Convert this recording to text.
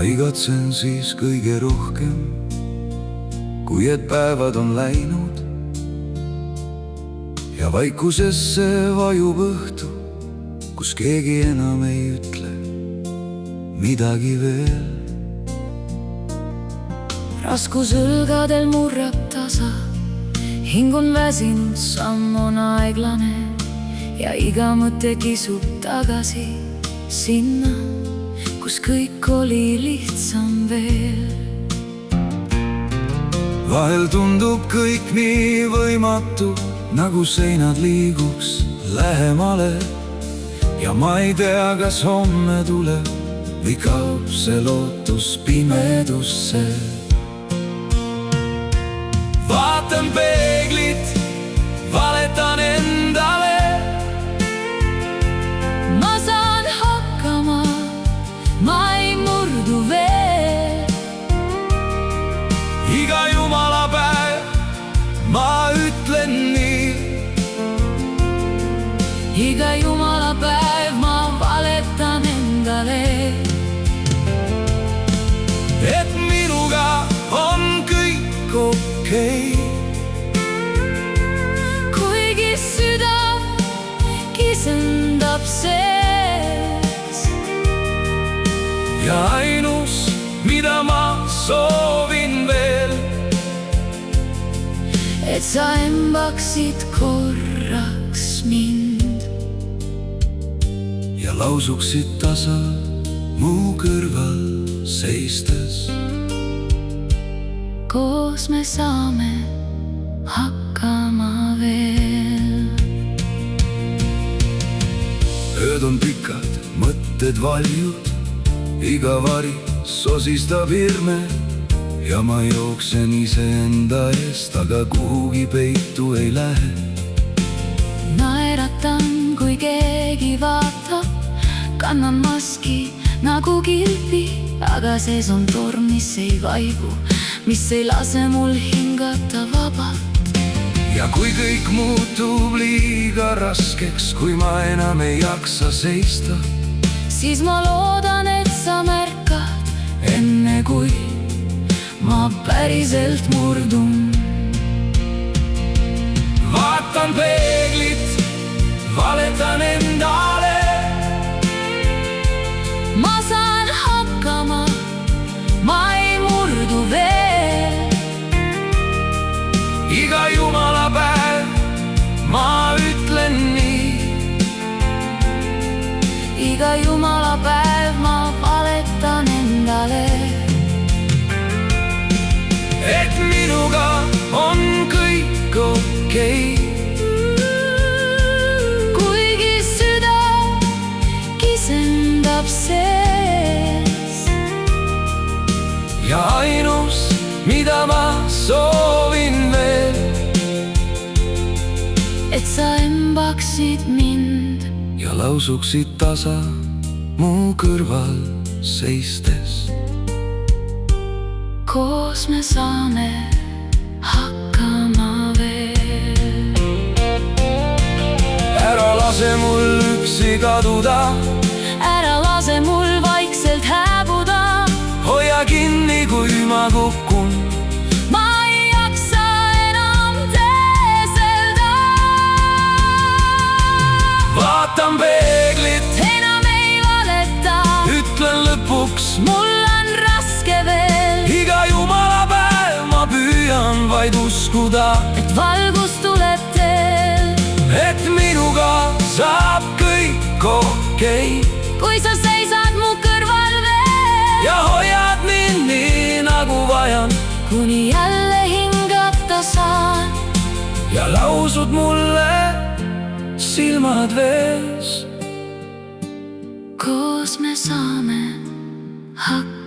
igatsen siis kõige rohkem, kui et päevad on läinud ja vaikusesse vajub õhtu, kus keegi enam ei ütle midagi veel. Raskus õlgadel murrab tasa, hing on väsinud, samm on aeglane ja iga mõte kisub tagasi sinna, kus kõik oli lihtsam veel. Vahel tundub kõik nii võimatu, nagu seinad liiguks lähemale ja ma ei tea, kas homme tuleb või kaob see lootus pimedusse. Vaatan peeglit, valetan endale. Ma saan hakkama, ma ei murdu veel. Iga jumalapäev ma ütlen nii. Iga jumalapäev ma valetan endale, et minuga on kõik okei. kuigi süda kisendab sees. Ja ainus, mida ma soovin veel, et sa embaksid korraks mind ja lausuksid tasa mu kõrval seistes. koos me saame hakkama veel. Ööd on pikad, mõtted valjud, iga vari sosistab hirme ja ma jooksen iseenda eest, aga kuhugi peitu ei lähe. Naeratan, kui keegi vaatab, kannan maski nagu kilpi, aga sees on torm, mis ei vaibu, mis ei lase mul hingata vabalt. Ja kui kõik muutub liiga raskeks, kui ma enam ei jaksa seista, siis ma loodan, et sa märkad, enne kui ma päriselt murdun. vaatan peeglit, valetan endale. Ma saan hakkama, ma ei murdu veel. Iga jumalapäev ma ütlen nii. Iga jumalapäev ma valetan endale, et minuga on kõik okei. kuigi süda kisendab sees. Ja ainus, mida ma soovin veel, et sa embaksid mind ja lausuksid tasa mu kõrval seistes. koos me saame hakkama veel. Ära lase mul üksi kaduda, Ära lase mul vaikselt hääbuda. hoia kinni, kui ma kukun. Ma ei jaksa enam teeselda. Vaatan peeglit, Enam ei valeta, ütlen lõpuks, mul on raske veel. iga jumalapäev ma püüan vaid uskuda, Et valgus tuleb teel, et minuga saab kõik okei. kui sa seisad mu kõrval veel. Ja hoiad mind nii, nagu vajan, Kuni jälle hingata saan, ja lausud mulle silmad vees. koos me saame hakkama.